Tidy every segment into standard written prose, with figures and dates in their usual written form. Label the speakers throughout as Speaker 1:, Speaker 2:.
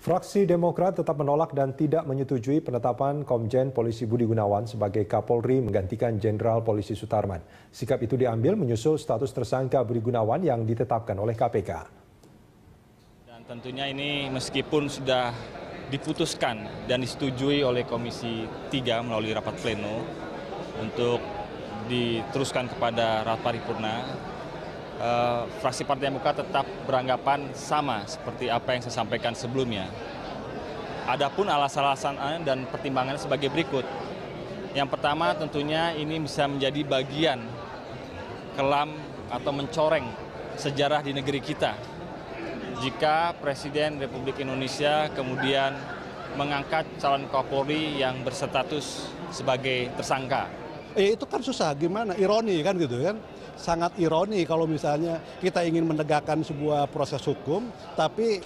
Speaker 1: Fraksi Demokrat tetap menolak dan tidak menyetujui penetapan Komjen Polisi Budi Gunawan sebagai Kapolri menggantikan Jenderal Polisi Sutarman. Sikap itu diambil menyusul status tersangka Budi Gunawan yang ditetapkan oleh KPK.
Speaker 2: Dan tentunya ini meskipun sudah diputuskan dan disetujui oleh Komisi 3 melalui rapat pleno untuk diteruskan kepada rapat paripurna, fraksi Partai Demokrat tetap beranggapan sama seperti apa yang saya sampaikan sebelumnya. Adapun alasan-alasan dan pertimbangan sebagai berikut. Yang pertama tentunya ini bisa menjadi bagian kelam atau mencoreng sejarah di negeri kita. Jika Presiden Republik Indonesia kemudian mengangkat calon Kapolri yang berstatus sebagai tersangka.
Speaker 3: Itu kan susah, gimana? Ironi kan gitu kan? Sangat ironi kalau misalnya kita ingin menegakkan sebuah proses hukum, tapi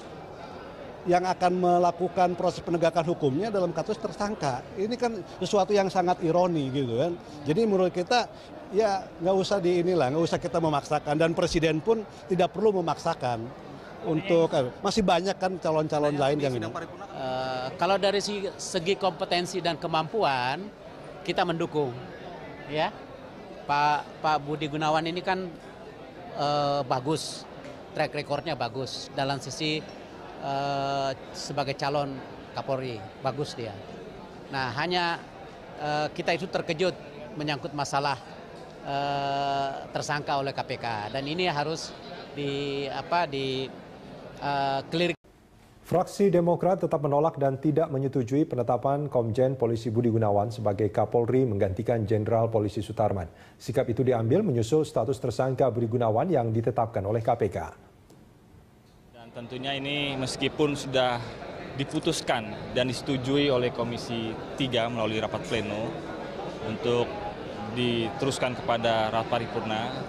Speaker 3: yang akan melakukan proses penegakan hukumnya dalam kasus tersangka. Ini kan sesuatu yang sangat ironi gitu kan. Jadi menurut kita ya nggak usah nggak usah kita memaksakan, dan Presiden pun tidak perlu memaksakan. Untuk masih banyak kan calon-calon lain yang ini.
Speaker 4: Kalau dari segi kompetensi dan kemampuan kita mendukung, ya. Pak Budi Gunawan ini kan bagus, track recordnya bagus dalam sisi sebagai calon Kapolri, bagus dia. Nah hanya kita itu terkejut menyangkut masalah tersangka oleh KPK, dan ini harus clear.
Speaker 1: Fraksi Demokrat tetap menolak dan tidak menyetujui penetapan Komjen Polisi Budi Gunawan sebagai Kapolri menggantikan Jenderal Polisi Sutarman. Sikap itu diambil menyusul status tersangka Budi Gunawan yang ditetapkan oleh KPK.
Speaker 2: Dan tentunya ini meskipun sudah diputuskan dan disetujui oleh Komisi 3 melalui rapat pleno untuk diteruskan kepada rapat paripurna,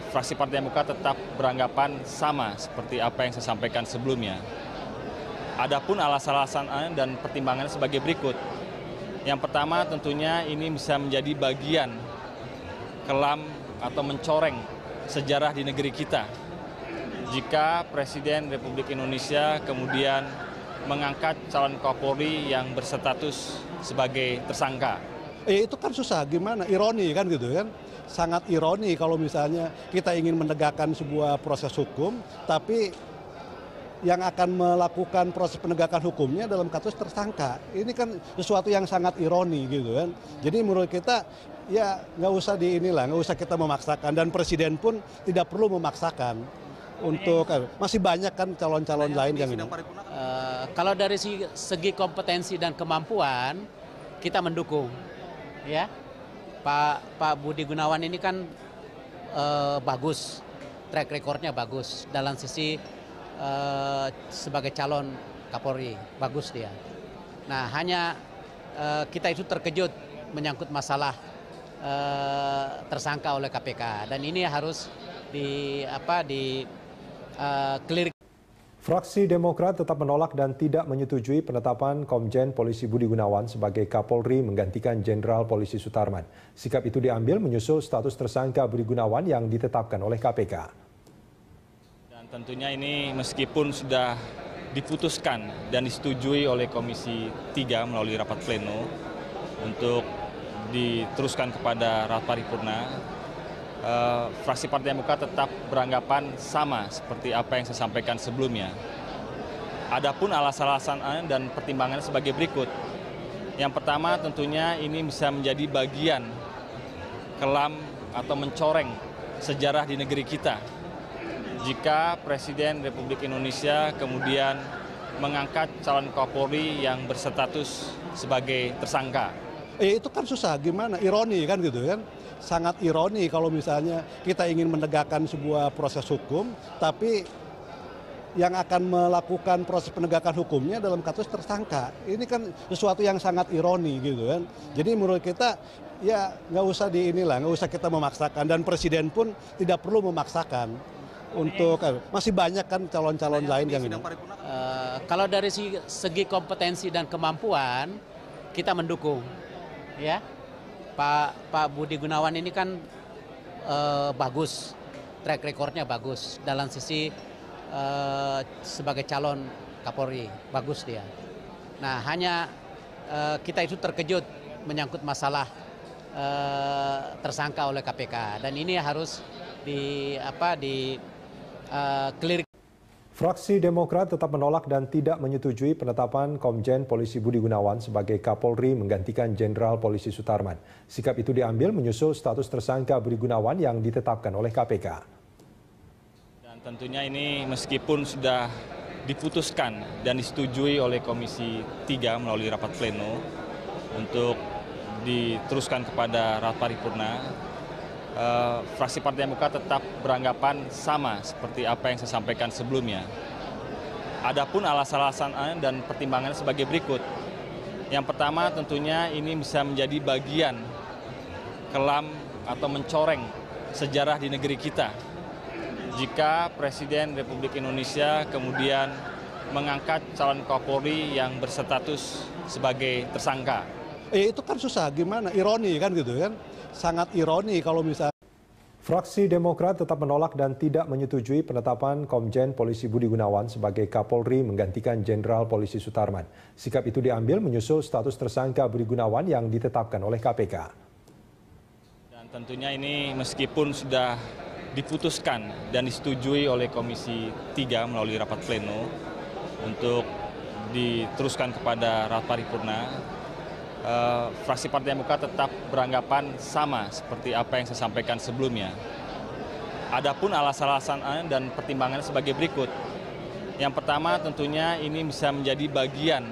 Speaker 2: fraksi Partai Demokrat tetap beranggapan sama seperti apa yang saya sampaikan sebelumnya. Adapun alasan-alasan dan pertimbangan sebagai berikut. Yang pertama tentunya ini bisa menjadi bagian kelam atau mencoreng sejarah di negeri kita. Jika Presiden Republik Indonesia kemudian mengangkat calon Kapolri yang berstatus sebagai tersangka.
Speaker 3: Itu kan susah, gimana? Ironi kan gitu kan? Sangat ironi kalau misalnya kita ingin menegakkan sebuah proses hukum, tapi yang akan melakukan proses penegakan hukumnya dalam kasus tersangka. Ini kan sesuatu yang sangat ironi gitu kan. Jadi menurut kita ya nggak usah kita memaksakan, dan Presiden pun tidak perlu memaksakan. Untuk masih banyak kan calon-calon lain yang ini.
Speaker 4: Kalau dari segi kompetensi dan kemampuan kita mendukung, ya. Pak Budi Gunawan ini kan bagus, track recordnya bagus dalam sisi sebagai calon Kapolri, bagus dia. Nah hanya kita itu terkejut menyangkut masalah tersangka oleh KPK, dan ini harus clear.
Speaker 1: Fraksi Demokrat tetap menolak dan tidak menyetujui penetapan Komjen Polisi Budi Gunawan sebagai Kapolri menggantikan Jenderal Polisi Sutarman. Sikap itu diambil menyusul status tersangka Budi Gunawan yang ditetapkan oleh KPK.
Speaker 2: Dan tentunya ini meskipun sudah diputuskan dan disetujui oleh Komisi 3 melalui rapat pleno untuk diteruskan kepada rapat paripurna, fraksi Partai Demokrat tetap beranggapan sama seperti apa yang saya sampaikan sebelumnya. Adapun alasan-alasan dan pertimbangan sebagai berikut. Yang pertama tentunya ini bisa menjadi bagian kelam atau mencoreng sejarah di negeri kita. Jika Presiden Republik Indonesia kemudian mengangkat calon Kapolri yang berstatus sebagai tersangka.
Speaker 3: Itu kan susah, gimana? Ironi kan gitu kan? Sangat ironi kalau misalnya kita ingin menegakkan sebuah proses hukum, tapi yang akan melakukan proses penegakan hukumnya dalam kasus tersangka. Ini kan sesuatu yang sangat ironi gitu kan. Jadi menurut kita ya nggak usah kita memaksakan, dan Presiden pun tidak perlu memaksakan. Untuk masih banyak kan calon-calon lain yang ini.
Speaker 4: Kalau dari segi kompetensi dan kemampuan kita mendukung, ya. Pak Budi Gunawan ini kan bagus, track recordnya bagus dalam sisi sebagai calon Kapolri, bagus dia. Nah, hanya kita itu terkejut menyangkut masalah tersangka oleh KPK, dan ini harus clear.
Speaker 1: Fraksi Demokrat tetap menolak dan tidak menyetujui penetapan Komjen Polisi Budi Gunawan sebagai Kapolri menggantikan Jenderal Polisi Sutarman. Sikap itu diambil menyusul status tersangka Budi Gunawan yang ditetapkan oleh KPK.
Speaker 2: Dan tentunya ini meskipun sudah diputuskan dan disetujui oleh Komisi 3 melalui rapat pleno untuk diteruskan kepada rapat paripurna, fraksi Partai Demokrat tetap beranggapan sama seperti apa yang saya sampaikan sebelumnya. Adapun alasan-alasan dan pertimbangannya sebagai berikut. Yang pertama, tentunya ini bisa menjadi bagian kelam atau mencoreng sejarah di negeri kita. Jika Presiden Republik Indonesia kemudian mengangkat calon Kapolri yang berstatus sebagai tersangka.
Speaker 3: Itu kan susah, gimana? Ironi kan gitu kan? Sangat ironi kalau misalnya.
Speaker 1: Fraksi Demokrat tetap menolak dan tidak menyetujui penetapan Komjen Polisi Budi Gunawan sebagai Kapolri menggantikan Jenderal Polisi Sutarman. Sikap itu diambil menyusul status tersangka Budi Gunawan yang ditetapkan oleh KPK.
Speaker 2: Dan tentunya ini meskipun sudah diputuskan dan disetujui oleh Komisi 3 melalui rapat pleno untuk diteruskan kepada rapat paripurna, fraksi Partai Demokrat tetap beranggapan sama seperti apa yang saya sampaikan sebelumnya. Adapun alasan-alasan dan pertimbangannya sebagai berikut. Yang pertama, tentunya ini bisa menjadi bagian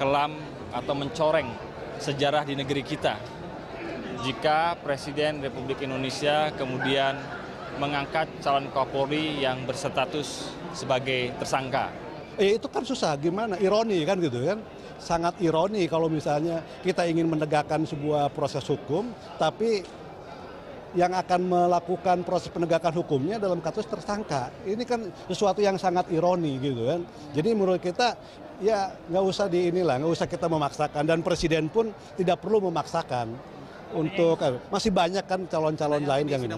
Speaker 2: kelam atau mencoreng sejarah di negeri kita. Jika Presiden Republik Indonesia kemudian mengangkat calon Kapolri yang berstatus sebagai tersangka.
Speaker 3: Itu kan susah, gimana? Ironi kan gitu kan? Sangat ironi kalau misalnya kita ingin menegakkan sebuah proses hukum, tapi yang akan melakukan proses penegakan hukumnya dalam kasus tersangka. Ini kan sesuatu yang sangat ironi gitu kan. Jadi menurut kita ya nggak usah nggak usah kita memaksakan, dan Presiden pun tidak perlu memaksakan. Untuk masih banyak kan calon-calon lain yang ini.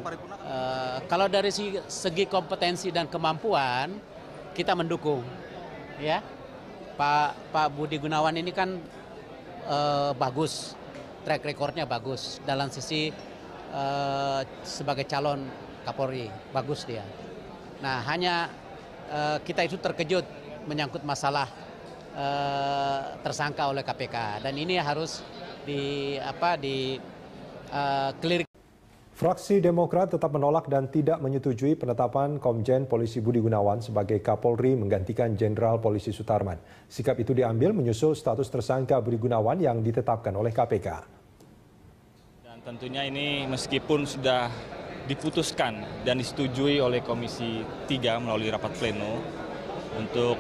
Speaker 4: Kalau dari segi kompetensi dan kemampuan kita mendukung, ya. Pak Budi Gunawan ini kan bagus, track recordnya bagus dalam sisi sebagai calon Kapolri, bagus dia. Nah, hanya kita itu terkejut menyangkut masalah tersangka oleh KPK, dan ini harus clear.
Speaker 1: Fraksi Demokrat tetap menolak dan tidak menyetujui penetapan Komjen Polisi Budi Gunawan sebagai Kapolri menggantikan Jenderal Polisi Sutarman. Sikap itu diambil menyusul status tersangka Budi Gunawan yang ditetapkan oleh KPK.
Speaker 2: Dan tentunya ini meskipun sudah diputuskan dan disetujui oleh Komisi 3 melalui rapat pleno untuk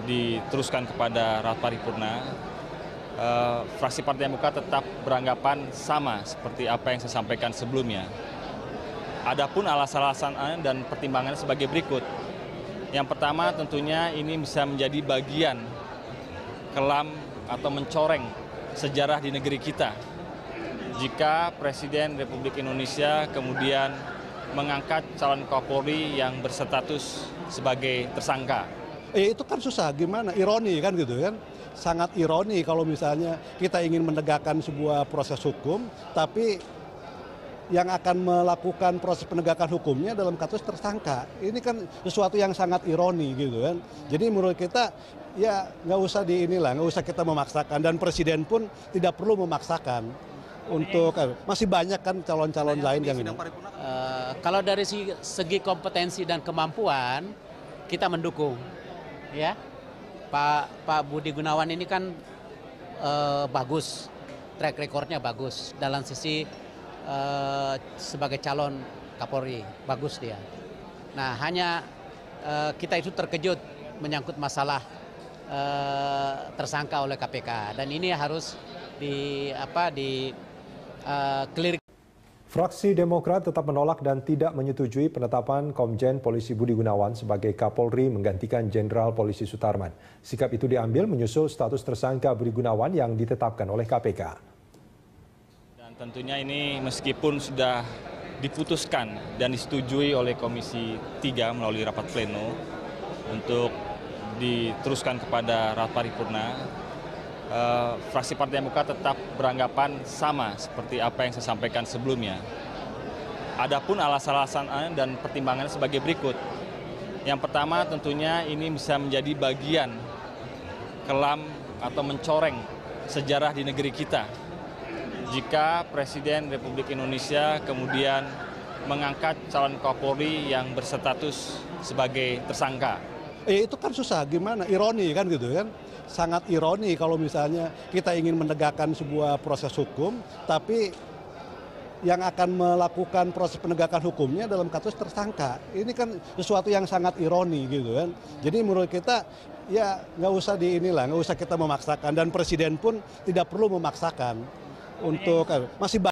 Speaker 2: diteruskan kepada rapat paripurna, fraksi Partai Demokrat tetap beranggapan sama seperti apa yang saya sampaikan sebelumnya. Adapun alasan-alasan dan pertimbangannya sebagai berikut. Yang pertama, tentunya ini bisa menjadi bagian kelam atau mencoreng sejarah di negeri kita. Jika Presiden Republik Indonesia kemudian mengangkat calon Kapolri yang berstatus sebagai tersangka.
Speaker 3: Itu kan susah, gimana? Ironi kan gitu kan? Sangat ironi kalau misalnya kita ingin menegakkan sebuah proses hukum, tapi yang akan melakukan proses penegakan hukumnya dalam kasus tersangka. Ini kan sesuatu yang sangat ironi gitu kan. Jadi menurut kita ya nggak usah nggak usah kita memaksakan, dan Presiden pun tidak perlu memaksakan. Untuk masih banyak kan calon-calon lain yang ini.
Speaker 4: Kalau dari segi kompetensi dan kemampuan kita mendukung, ya. Pak Budi Gunawan ini kan bagus, track recordnya bagus dalam sisi sebagai calon Kapolri, bagus dia. Nah, hanya kita itu terkejut menyangkut masalah tersangka oleh KPK, dan ini harus clear.
Speaker 1: Fraksi Demokrat tetap menolak dan tidak menyetujui penetapan Komjen Polisi Budi Gunawan sebagai Kapolri menggantikan Jenderal Polisi Sutarman. Sikap itu diambil menyusul status tersangka Budi Gunawan yang ditetapkan oleh KPK.
Speaker 2: Dan tentunya ini meskipun sudah diputuskan dan disetujui oleh Komisi 3 melalui rapat pleno untuk diteruskan kepada rapat paripurna, fraksi Partai Demokrat tetap beranggapan sama seperti apa yang saya sampaikan sebelumnya. Adapun alasan-alasan dan pertimbangan sebagai berikut. Yang pertama tentunya ini bisa menjadi bagian kelam atau mencoreng sejarah di negeri kita. Jika Presiden Republik Indonesia kemudian mengangkat calon Kapolri yang berstatus sebagai tersangka.
Speaker 3: Itu kan susah, gimana? Ironi kan gitu kan? Sangat ironi kalau misalnya kita ingin menegakkan sebuah proses hukum, tapi yang akan melakukan proses penegakan hukumnya dalam kasus tersangka. Ini kan sesuatu yang sangat ironi gitu kan. Jadi menurut kita ya nggak usah kita memaksakan, dan Presiden pun tidak perlu memaksakan untuk masih